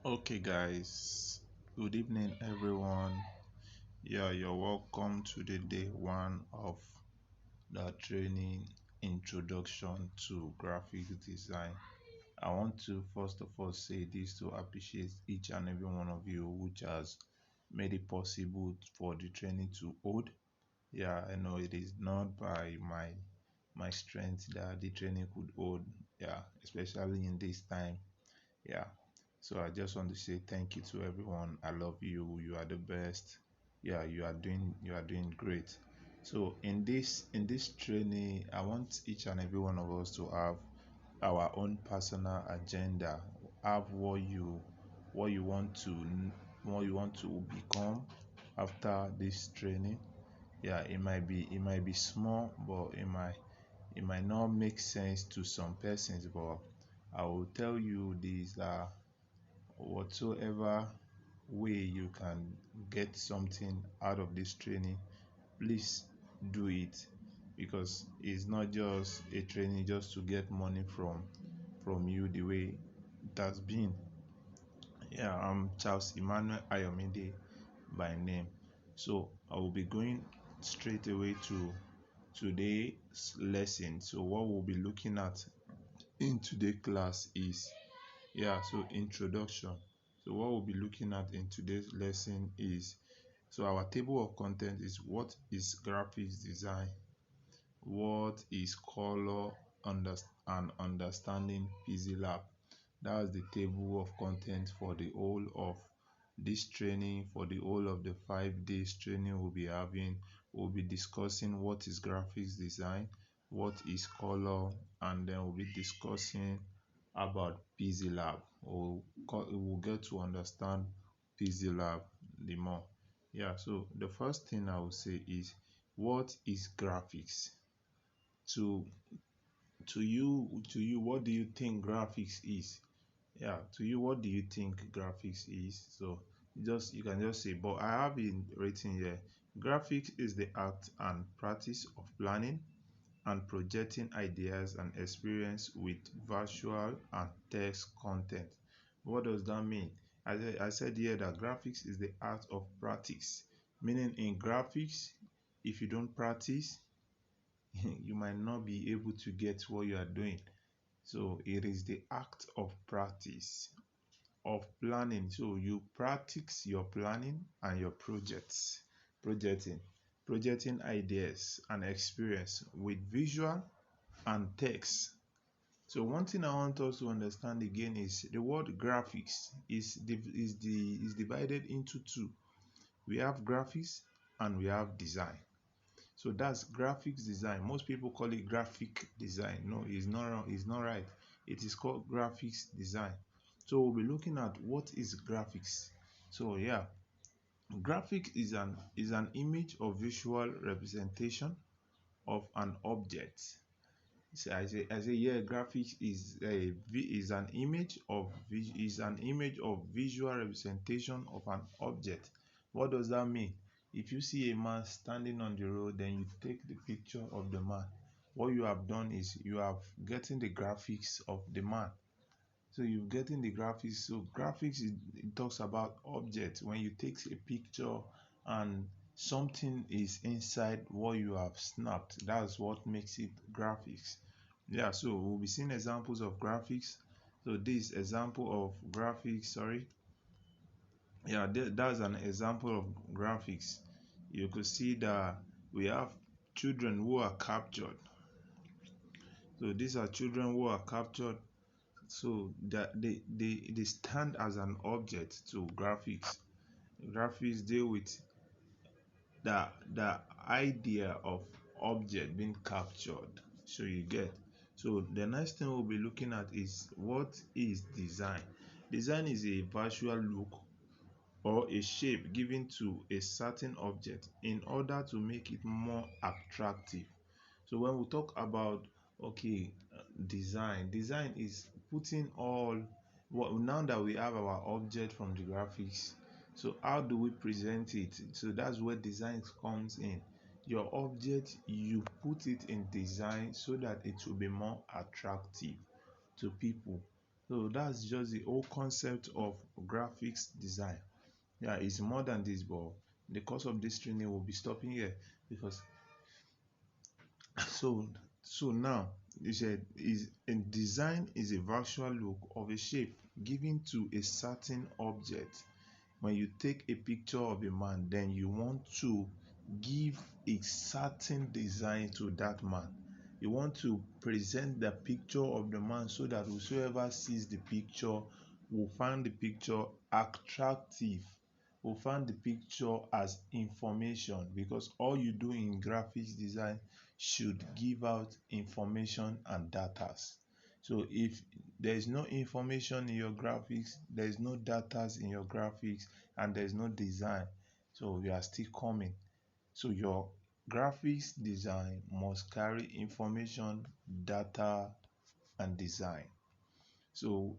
Okay, guys, good evening, everyone. Yeah, you're welcome to the day one of the training introduction to graphic design. I want to first of all say this to appreciate each and every one of you which has made it possible for the training to hold. Yeah, I know it is not by my strength that the training could hold. Yeah, especially in this time. Yeah, so I just want to say thank you to everyone. I love you. You are the best. Yeah, you are doing great. So in this training, I want each and every one of us to have our own personal agenda. Have what you want to become after this training. Yeah, it might be small, but it might not make sense to some persons, but I will tell you these are whatsoever way you can get something out of this training, please do it, because it's not just a training just to get money from you the way it has been. Yeah, I'm Charles Emmanuel Ayomide by name. So I will be going straight away to today's lesson. So what we'll be looking at in today's class is, yeah, so introduction. So what we'll be looking at in today's lesson is, so our table of content is what is graphics design, what is color and understanding pixellab. That's the table of content for the whole of this training. For the whole of the 5 days training we'll be having, we'll be discussing what is graphics design, what is color, and then we'll be discussing about pixellab. We'll get to understand pixellab the more. Yeah, so the first thing I will say is, what is graphics? To to you, what do you think graphics is? Yeah, to you, what do you think graphics is? So you can just say, but I have it written here. Graphics is the art and practice of planning and projecting ideas and experience with visual and text content. What does that mean? I said here that graphics is the art of practice, meaning in graphics, if you don't practice, you might not be able to get what you are doing. So it is the act of practice of planning. So you practice your planning and your projecting projecting ideas and experience with visual and text. So one thing I want us to understand again is the word graphics is divided into two. We have graphics and we have design. So that's graphics design. Most people call it graphic design. No, it's not wrong. It's not right. It is called graphics design. So we'll be looking at what is graphics. So yeah, graphic is an image or visual representation of an object. So I say yeah, graphics is an image of visual representation of an object. What does that mean? If you see a man standing on the road, then you take the picture of the man. What you have done is you have getting the graphics of the man. So you're getting the graphics. So graphics it talks about objects. When you take a picture and something is inside what you have snapped, that's what makes it graphics. Yeah, so we'll be seeing examples of graphics. So this example of graphics, sorry, yeah, that's an example of graphics. You could see that we have children who are captured. So these are children who are captured, so that they stand as an object to graphics. Graphics deal with the idea of object being captured. So you get. So the next thing we'll be looking at is, what is design? Design is a visual look or a shape given to a certain object in order to make it more attractive. So when we talk about, okay, design is putting all what, now that we have our object from the graphics, so how do we present it? So that's where design comes in. Your object, you put it in design so that it will be more attractive to people. So that's just the whole concept of graphics design. Yeah, it's more than this, but the course of this training will be stopping here because so now you said is in design is a virtual look of a shape given to a certain object. When you take a picture of a man, then you want to give a certain design to that man. You want to present the picture of the man so that whosoever sees the picture will find the picture attractive, will find the picture as information, because all you do in graphics design should give out information and data. So if there is no information in your graphics, there is no data in your graphics, and there is no design, so we are still coming. So your graphics design must carry information, data, and design. So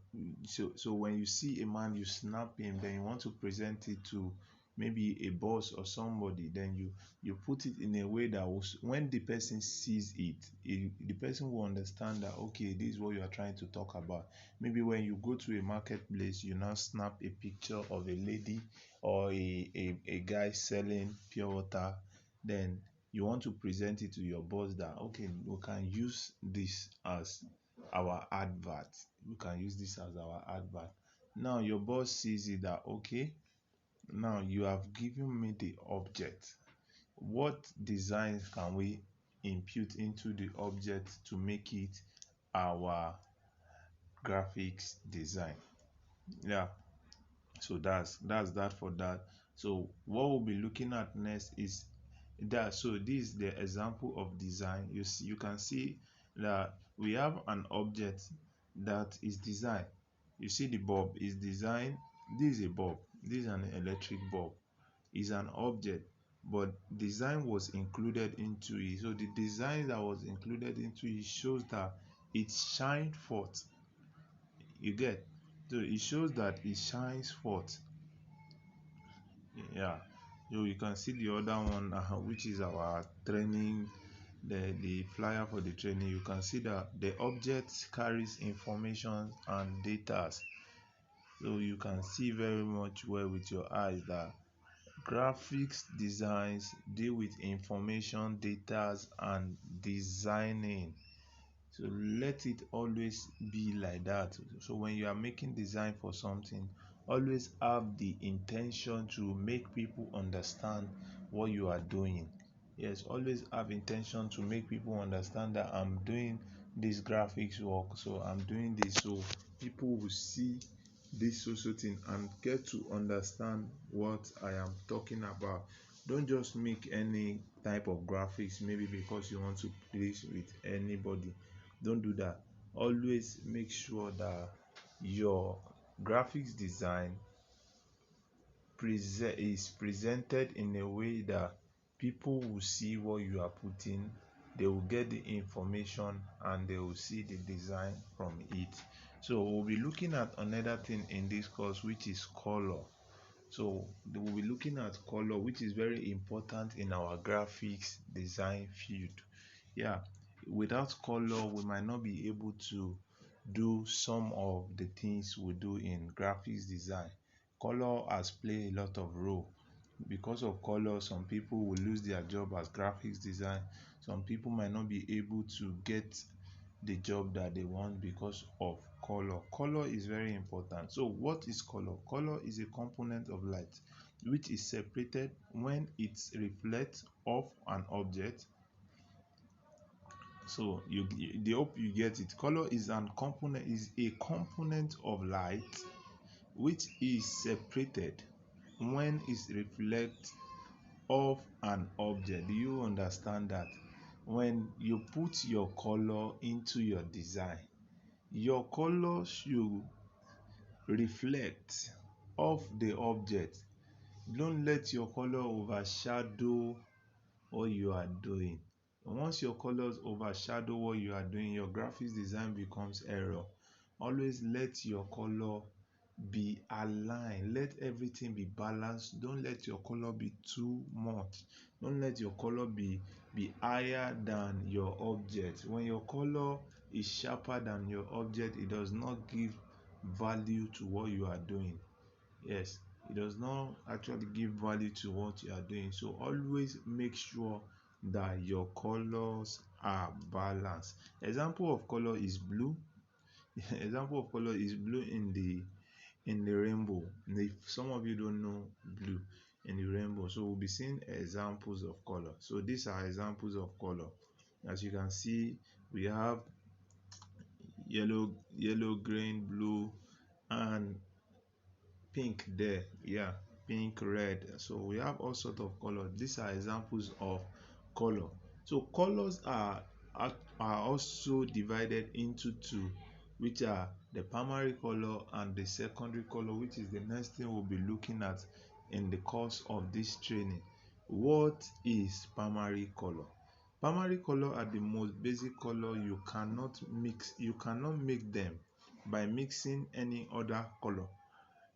when you see a man, you snap him, then you want to present it to maybe a boss or somebody, then you put it in a way that when the person sees it, the person will understand that okay, this is what you are trying to talk about. Maybe when you go to a marketplace, you now snap a picture of a lady or a guy selling pure water, then you want to present it to your boss that okay, we can use this as our advert. We can use this as our advert. Now your boss sees it that okay, now you have given me the object. What designs can we impute into the object to make it our graphics design? Yeah, so that's that for that. So what we'll be looking at next is that. So this is the example of design. You can see that we have an object that is designed. You see the bulb is designed. This is a bulb, this is an electric bulb, is an object, but design was included into it. So the design that was included into it shows that it shines forth. You get? So it shows that it shines forth. Yeah, so you can see the other one, which is our training, the flyer for the training. You can see that the object carries information and data, so you can see very much well with your eyes that graphics designs deal with information, data, and designing. So let it always be like that. So when you are making design for something, always have the intention to make people understand what you are doing. Yes, always have intention to make people understand that I'm doing this graphics work, so I'm doing this, so people will see this social thing and get to understand what I am talking about. Don't just make any type of graphics maybe because you want to please with anybody. Don't do that. Always make sure that your graphics design is presented in a way that people will see what you are putting, they will get the information, and they will see the design from it. So we'll be looking at another thing in this course, which is color. So we'll be looking at color, which is very important in our graphics design field. Yeah, without color we might not be able to do some of the things we do in graphics design. Color has played a lot of role. Because of color, some people will lose their job as graphics design. Some people might not be able to get the job that they want because of color. Color is very important. So what is color? Color is a component of light which is separated when it reflects off an object. So the hope you get it. Color is a component of light which is separated when it reflects off an object. Do you understand that? When you put your color into your design, your color should reflect off the object. Don't let your color overshadow what you are doing. Once your colors overshadow what you are doing, your graphics design becomes error. Always let your color be aligned. Let everything be balanced. Don't let your color be too much. Don't let your color be higher than your object. When your color is sharper than your object, it does not give value to what you are doing. Yes, it does not actually give value to what you are doing. So always make sure that your colors are balanced. Example of color is blue. Example of color is blue in the rainbow. If some of you don't know blue in the rainbow, so we'll be seeing examples of color. So these are examples of color. As you can see, we have yellow, green, blue, and pink there. Yeah, pink, red. So we have all sorts of colors. These are examples of color. So colors are also divided into two, which are the primary color and the secondary color, which is the next thing we'll be looking at in the course of this training. What is primary color? Primary color are the most basic color. You cannot mix, you cannot make them by mixing any other color.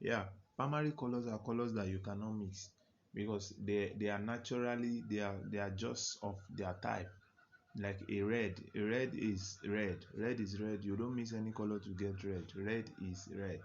Yeah, primary colors are colors that you cannot mix because they are naturally, they are just of their type. Like a red is red, red is red. You don't mix any color to get red. Red is red,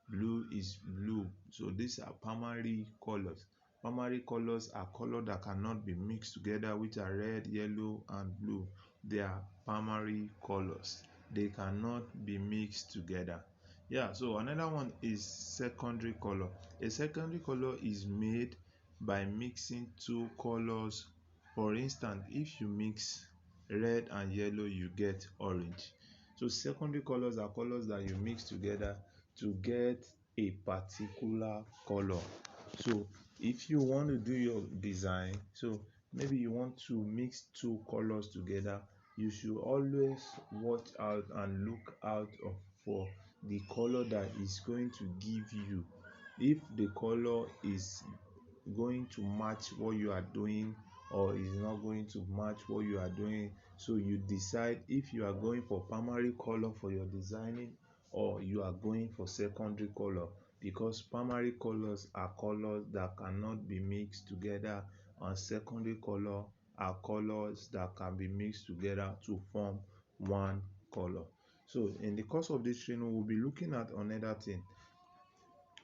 blue is blue. So these are primary colors. Primary colors are colors that cannot be mixed together, which are red, yellow, and blue. They are primary colors. They cannot be mixed together. Yeah, so another one is secondary color. A secondary color is made by mixing two colors. For instance, if you mix red and yellow, you get orange. So secondary colors are colors that you mix together to get a particular color. So if you want to do your design, so maybe you want to mix two colors together, you should always watch out and look out for the color that is going to give you. If the color is going to match what you are doing or is not going to match what you are doing, so you decide if you are going for primary color for your designing or you are going for secondary color, because primary colors are colors that cannot be mixed together and secondary color are colors that can be mixed together to form one color. So in the course of this training, we'll be looking at another thing.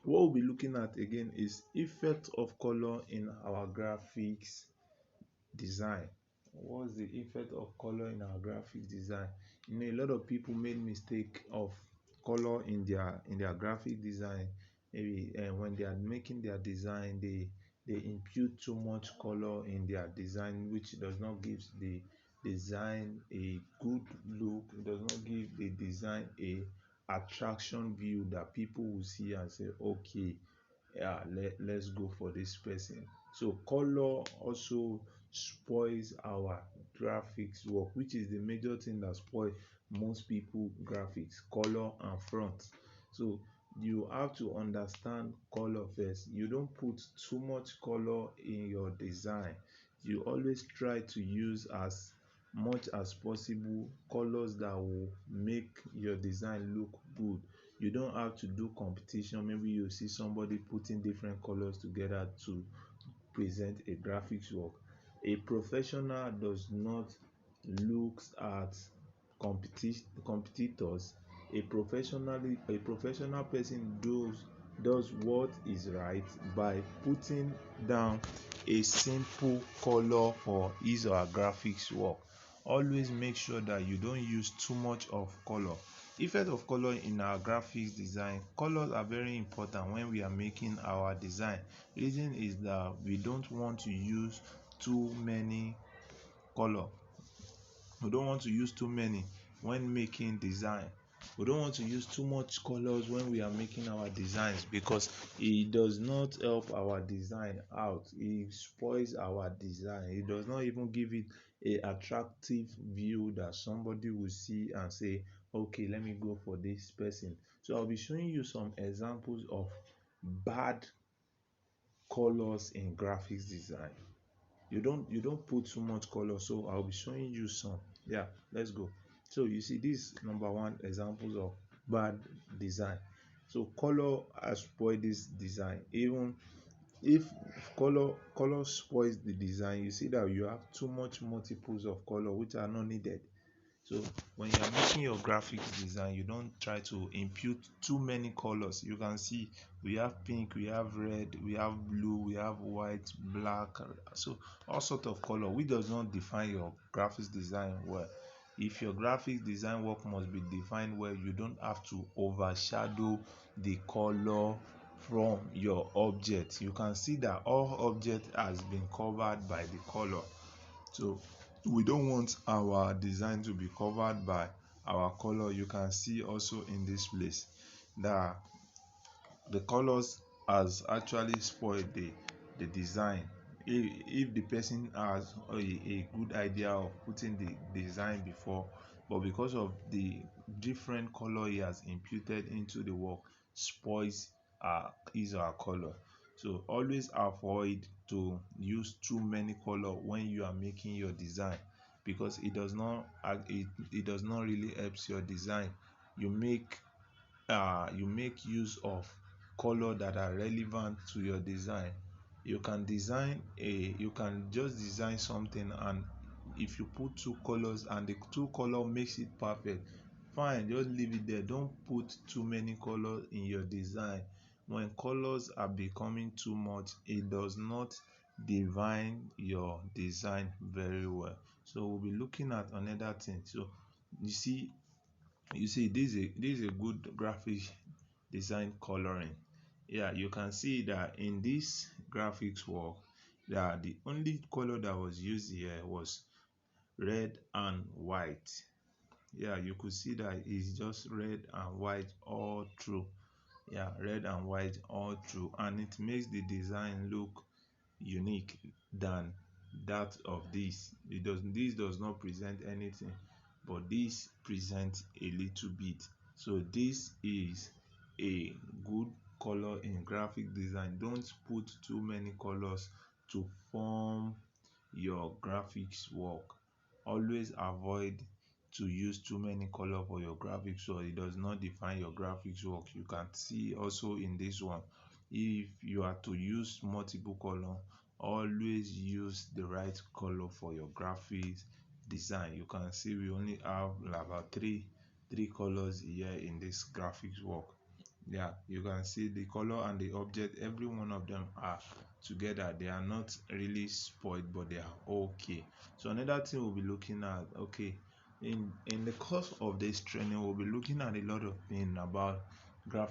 What we'll be looking at again is effect of color in our graphics design. What's the effect of color in our graphics design? You know, a lot of people made mistake of color in their graphic design. Maybe when they are making their design, they impute too much color in their design, which does not give the design a good look. It does not give the design a attraction view that people will see and say, okay, yeah, let's go for this person. So color also spoils our graphics work, which is the major thing that spoil most people graphics, color and front. So you have to understand color first. You don't put too much color in your design. You always try to use as much as possible colors that will make your design look good. You don't have to do competition. Maybe you see somebody putting different colors together to present a graphics work. A professional does not look at competitors. A professional person does what is right by putting down a simple color for his or her graphics work. Always make sure that you don't use too much of color. Effect of color in our graphics design. Colors are very important when we are making our design. Reason is that we don't want to use too many color. We don't want to use too many when making design. We don't want to use too much colors when we are making our designs, because it does not help our design out. It spoils our design. It does not even give it a attractive view that somebody will see and say, okay, let me go for this person. So I'll be showing you some examples of bad colors in graphics design. You don't put too much color, so I'll be showing you some. Yeah, let's go. So you see, this number one examples of bad design. So color has spoiled this design. Even if color spoils the design, you see that you have too much multiples of color which are not needed. So when you are making your graphics design, you don't try to impute too many colors. You can see we have pink, we have red, we have blue, we have white, black, so all sort of color, which does not define your graphics design well. If your graphics design work must be defined well, you don't have to overshadow the color from your object. You can see that all object has been covered by the color. So we don't want our design to be covered by our color. You can see also in this place that the colors has actually spoiled the design. If the person has a good idea of putting the design before, but because of the different color he has imputed into the work, spoils his or her color. So always avoid to use too many color when you are making your design, because it does not really helps your design. You make you make use of color that are relevant to your design. You can just design something, and if you put two colors and the two color makes it perfect, fine, just leave it there. Don't put too many colors in your design. When colors are becoming too much, it does not define your design very well. So we'll be looking at another thing. So you see, this is a good graphic design coloring. Yeah, you can see that in this graphics work, that the only color that was used here was red and white. Yeah, you could see that it's just red and white all through. Yeah, red and white all through, and it makes the design look unique than that of this does not present anything, but this presents a little bit. So this is a good color in graphic design. Don't put too many colors to form your graphics work. Always avoid to use too many color for your graphics, so it does not define your graphics work. You can see also in this one, if you are to use multiple color, always use the right color for your graphics design. You can see we only have about three colors here in this graphics work. Yeah, you can see the color and the object, every one of them are together. They are not really spoiled, but they are okay. So another thing we'll be looking at, okay, in the course of this training, we'll be looking at a lot of things about the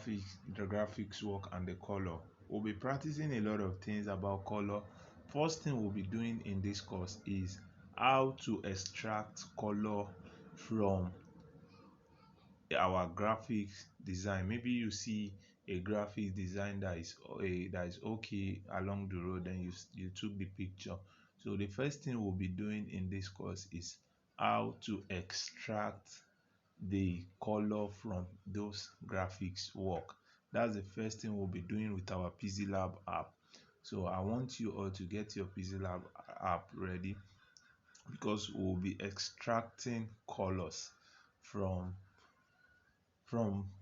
graphics work and the color. We'll be practicing a lot of things about color. First thing we'll be doing in this course is how to extract color from our graphics design. Maybe you see a graphic design that is okay along the road, then you took the picture. So the first thing we'll be doing in this course is how to extract the color from those graphics work. That's the first thing we'll be doing with our pixellab app. So I want you all to get your pixellab app ready, because we'll be extracting colors from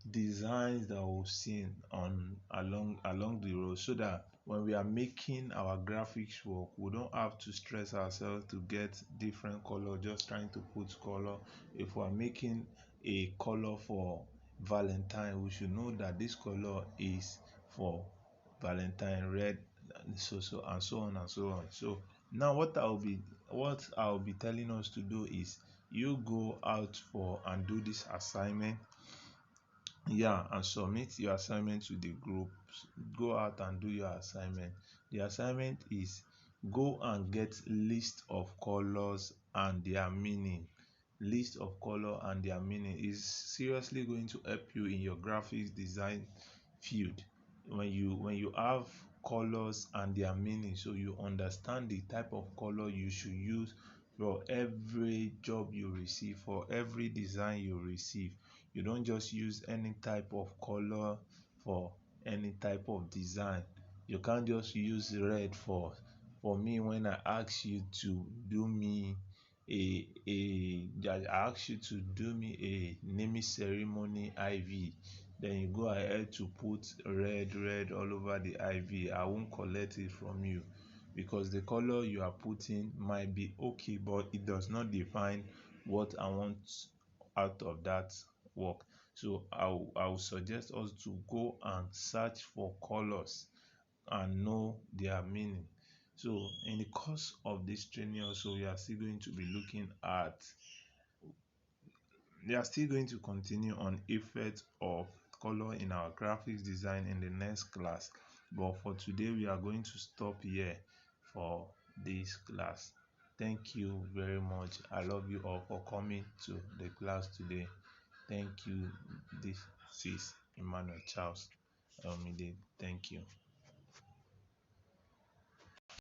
designs that we've seen on along the road, so that when we are making our graphics work, we don't have to stress ourselves to get different color, just trying to put color. If we are making a color for Valentine, we should know that this color is for Valentine red, and so on and so on. So now what I'll be telling us to do is, you go out for and do this assignment. Yeah, and submit your assignment to the group. Go out and do your assignment. The assignment is, go and get list of colors and their meaning. List of color and their meaning is seriously going to help you in your graphics design field. When you have colors and their meaning, so you understand the type of color you should use for every job you receive, for every design you receive. You don't just use any type of color for any type of design. You can't just use red for me. When I ask you to do me I ask you to do me a naming ceremony IV, then you go ahead to put red all over the IV. I won't collect it from you, because the color you are putting might be okay, but it does not define what I want out of that work. So I will suggest us to go and search for colors and know their meaning. So in the course of this training also, we are still going to continue on effect of color in our graphics design in the next class, but for today we are going to stop here for this class. Thank you very much. I love you all for coming to the class today. Thank you. This is Emmanuel Charles Elmide. Thank you.